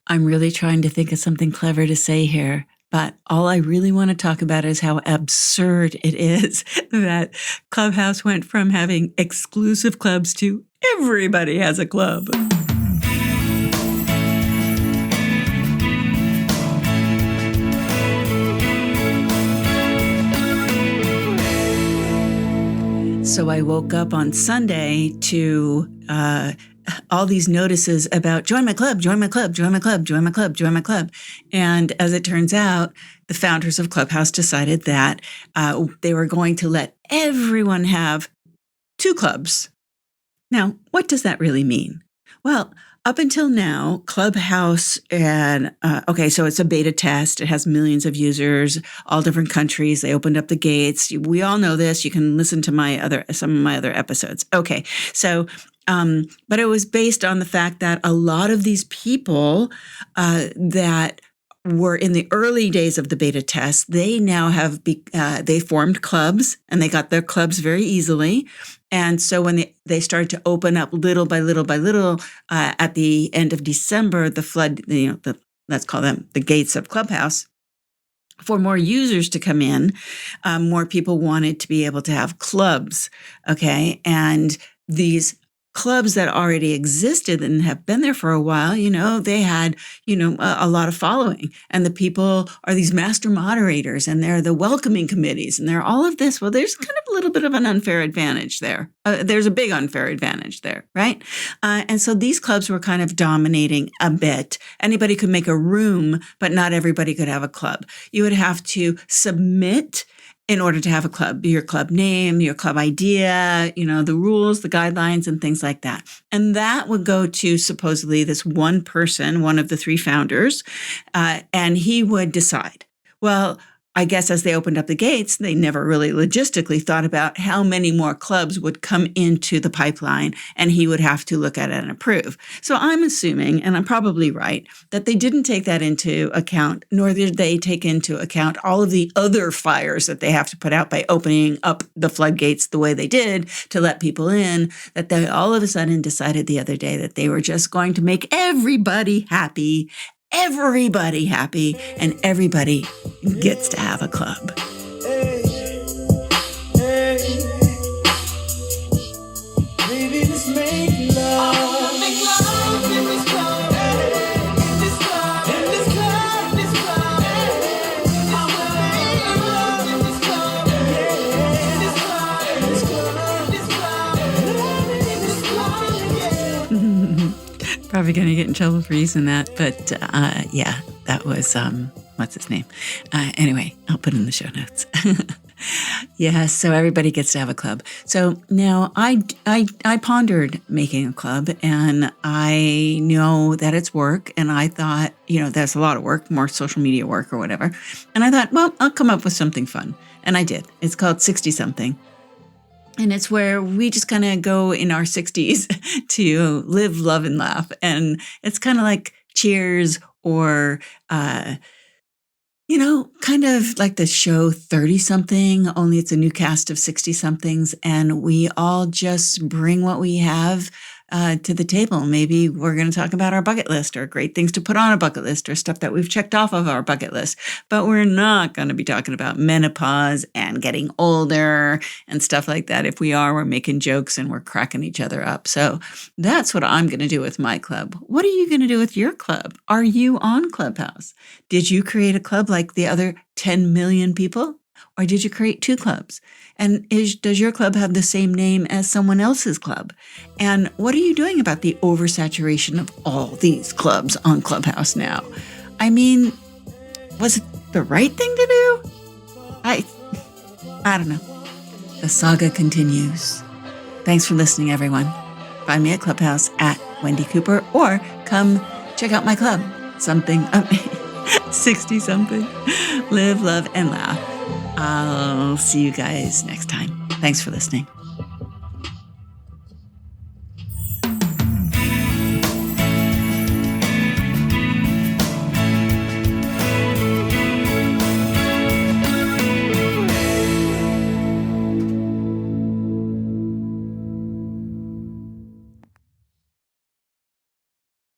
I'm really trying to think of something clever to say here, but all I really want to talk about is how absurd it is that Clubhouse went from having exclusive clubs to everybody has a club. So I woke up on Sunday to all these notices about join my club, join my club, join my club, join my club, join my club. And as it turns out, the founders of Clubhouse decided that they were going to let everyone have 2 clubs. Now, what does that really mean? Well, up until now, Clubhouse so it's a beta test. It has millions of users, all different countries. They opened up the gates. We all know this. You can listen to some of my other episodes. Okay, so but it was based on the fact that a lot of these people that were in the early days of the beta test, they now have they formed clubs, and they got their clubs very easily. And so when they started to open up little by little by little at the end of December, let's call them the gates of Clubhouse, for more users to come in, more people wanted to be able to have clubs, okay? And these clubs that already existed and have been there for a while, they had, a lot of following. And the people are these master moderators, and they're the welcoming committees, and they're all of this. Well, there's kind of a little bit of an unfair advantage there. There's a big unfair advantage there, right? And so these clubs were kind of dominating a bit. Anybody could make a room, but not everybody could have a club. You would have to submit in order to have a club, your club name, your club idea, the rules, the guidelines, and things like that. And that would go to supposedly this one person, one of the 3 founders, and he would decide. Well, I guess as they opened up the gates, they never really logistically thought about how many more clubs would come into the pipeline, and he would have to look at it and approve. So I'm assuming, and I'm probably right, that they didn't take that into account, nor did they take into account all of the other fires that they have to put out by opening up the floodgates the way they did to let people in, that they all of a sudden decided the other day that they were just going to make everybody happy, and everybody gets to have a club. Baby, let's make love. Probably going to get in trouble for using that, but yeah, that was, what's his name? Anyway, I'll put it in the show notes. Yeah, so everybody gets to have a club. So now I pondered making a club, and I know that it's work, and I thought, that's a lot of work, more social media work or whatever. And I thought, well, I'll come up with something fun. And I did. It's called 60-something. And it's where we just kind of go in our 60s to live, love, and laugh. And it's kind of like Cheers or, kind of like the show 30-something, only it's a new cast of 60-somethings. And we all just bring what we have to the table. Maybe we're going to talk about our bucket list, or great things to put on a bucket list, or stuff that we've checked off of our bucket list. But we're not going to be talking about menopause and getting older and stuff like that. If we are, we're making jokes and we're cracking each other up. So that's what I'm going to do with my club. What are you going to do with your club? Are you on Clubhouse? Did you create a club like the other 10 million people? Or did you create 2 clubs? And does your club have the same name as someone else's club? And what are you doing about the oversaturation of all these clubs on Clubhouse now? I mean, was it the right thing to do? I don't know. The saga continues. Thanks for listening, everyone. Find me at Clubhouse at Wendy Cooper, or come check out my club. 60-something. Live, love, and laugh. I'll see you guys next time. Thanks for listening.